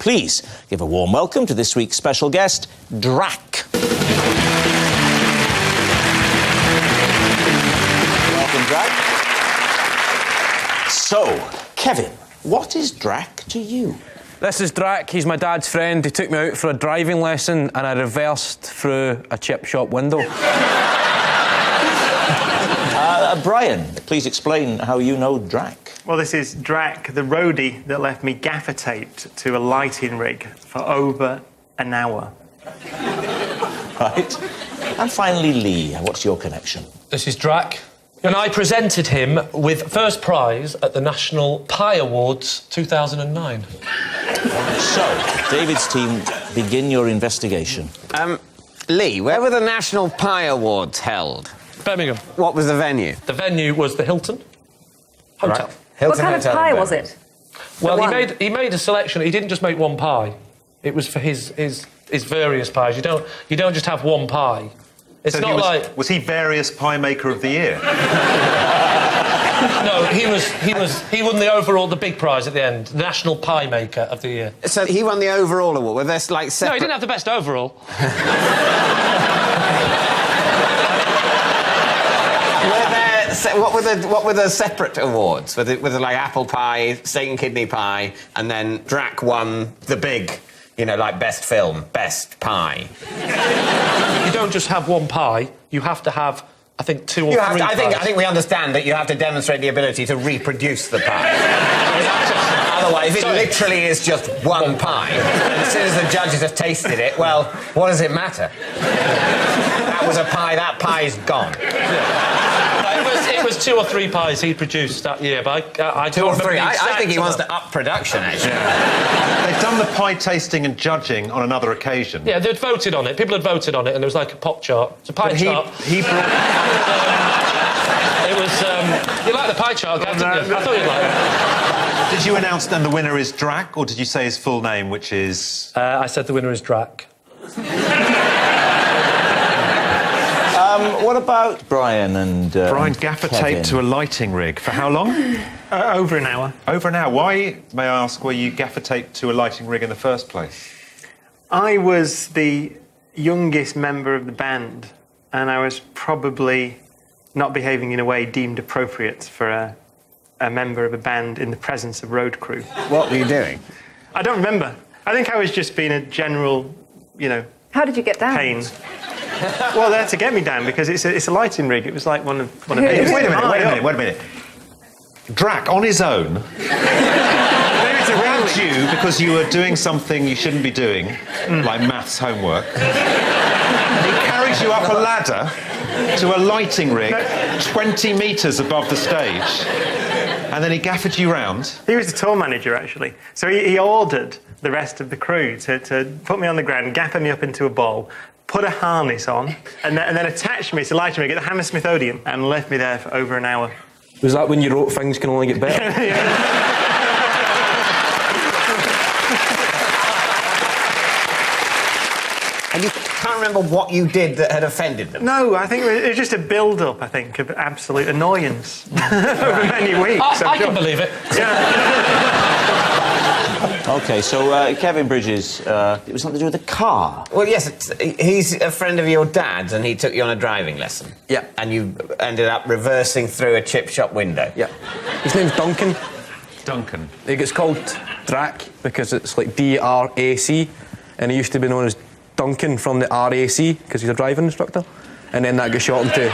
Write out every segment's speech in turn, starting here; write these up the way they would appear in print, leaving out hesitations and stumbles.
Please give a warm welcome to this week's special guest, Drac. Welcome, Drac. So, Kevin, what is Drac to you? This is Drac. He's my dad's friend. He took me out for a driving lesson and I reversed through a chip shop window. Brian, please explain how you know Drac. Well, this is Drac, the roadie that left me gaffer-taped to a lighting rig for over an hour. Right. And finally, Lee, what's your connection? This is Drac, and I presented him with first prize at the National Pie Awards 2009. So, David's team, begin your investigation. Lee, where were the National Pie Awards held? Birmingham. What was the venue? The venue was the Hilton Hotel. Right. Hilton What kind Hotel of pie was it? Well, he made a selection. He didn't just make one pie. It was for his various pies. You don't just have one pie. It's so not like... Was he various pie maker of the year? No, he won the big prize at the end, the National Pie Maker of the Year. So he won the overall award. Were there like separate... No, he didn't have the best overall. What were the separate awards? Was it like apple pie, steak and kidney pie, and then Drac won the big, like best film, best pie? You don't just have one pie. You have to have, I think, two or three pies. I think we understand that you have to demonstrate the ability to reproduce the pie. Otherwise, it literally is just one pie. And as soon as the judges have tasted it, well, what does it matter? That was a pie. That pie's gone. It was two or three pies he produced that year, but I two or three. I think he wants to up production, actually. Yeah. They've done the pie tasting and judging on another occasion. Yeah, they'd voted on it. People had voted on it, and there was like a pop chart. It's a pie chart. He brought... It was... you like the pie chart, Gav, didn't you? I thought you'd like it. Did you announce then the winner is Drac, or did you say his full name, which is... I said the winner is Drac. What about Brian and Brian gaffer-taped to a lighting rig. For how long? Over an hour. Over an hour. Why, may I ask, were you gaffer-taped to a lighting rig in the first place? I was the youngest member of the band, and I was probably not behaving in a way deemed appropriate for a member of a band in the presence of road crew. What were you doing? I don't remember. I think I was just being a general, How did you get down? pain. Well, they had to get me down because it's a lighting rig. It was like one of Wait a minute. Drac, on his own, grabbed you because you were doing something you shouldn't be doing, like maths homework. He carries you up a ladder to a lighting rig 20 metres above the stage, and then he gaffered you round. He was the tour manager, actually. So he ordered the rest of the crew to put me on the ground, gaffer me up into a ball, put a harness on, and then attach me to lighting rig at the Hammersmith Odeon and left me there for over an hour. Was that when you wrote Things Can Only Get Better? And you can't remember what you did that had offended them? No, I think it was just a build-up, of absolute annoyance over many weeks. I can believe it. Yeah. OK, so Kevin Bridges, it was something to do with the car. Well, yes, he's a friend of your dad's and he took you on a driving lesson. Yeah. And you ended up reversing through a chip shop window. Yeah. His name's Duncan. Duncan. It gets called Drac because it's like D-R-A-C, and he used to be known as Duncan from the RAC because he's a driving instructor, and then that got shortened to...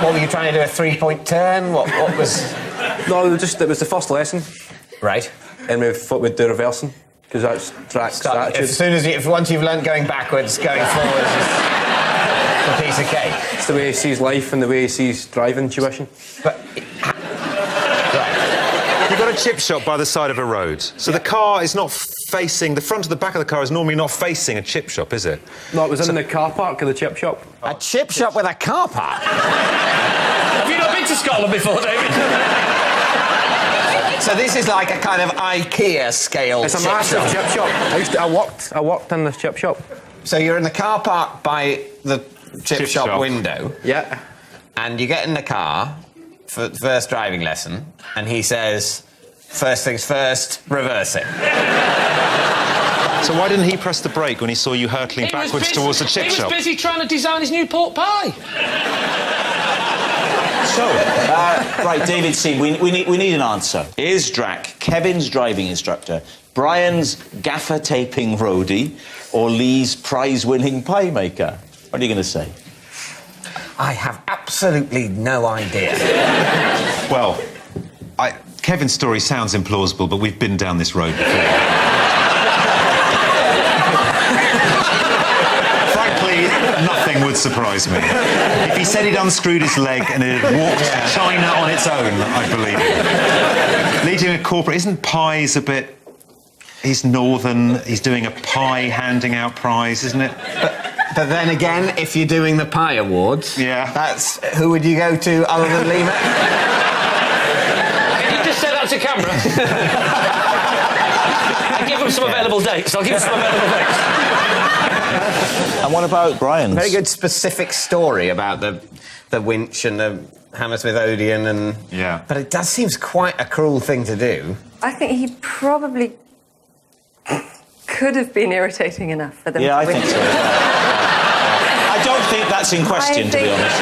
What were you trying to do, a three-point turn? What was... No, it was the first lesson. Right. And we thought we'd do reversing, because that's Drac's attitude. Once you've learnt going backwards, going forwards is a piece of cake. It's the way he sees life and the way he sees driving tuition. But... You've got a chip shop by the side of a road, so the car is not facing... The front of the back of the car is normally not facing a chip shop, is it? No, it was in the car park of the chip shop. A chip shop with a car park? Have you not been to Scotland before, David? So this is like a kind of IKEA scale It's a massive chip shop. I worked in this chip shop. So you're in the car park by the chip shop window. Yeah. And you get in the car for the first driving lesson, and he says, First things first, reverse it. So why didn't he press the brake when he saw you hurtling backwards towards the chip shop? He was busy trying to design his new pork pie. So, right, David C, we need an answer. Is Drac Kevin's driving instructor, Brian's gaffer-taping roadie, or Lee's prize-winning pie maker? What are you going to say? I have absolutely no idea. Well, Kevin's story sounds implausible, but we've been down this road before. Nothing would surprise me. If he said he'd unscrewed his leg and it had walked to China on its own, I'd believe it. Leading a corporate, isn't pies a bit... He's northern, he's doing a pie handing out prize, isn't it? But then again, if you're doing the pie awards... Yeah. That's... Who would you go to other than Lee Mack? Can you just say that to camera? I'll give him some available dates. And what about Brian's? Very good specific story about the winch and the Hammersmith Odeon and... Yeah. But it does seem quite a cruel thing to do. I think he probably could have been irritating enough for them. Yeah, I think so. I don't think that's in question, to be honest.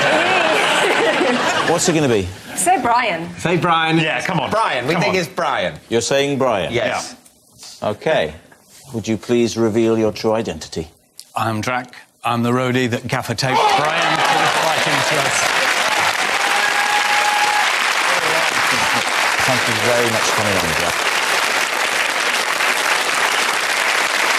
What's it going to be? Say Brian. Say Brian. Yeah, come on. Brian. We think it's Brian. You're saying Brian? Yes. Yeah. OK. Would you please reveal your true identity? I'm Drac. I'm the roadie that gaffer-taped Brian to the fighting to us. Thank you very much for coming on, Drac.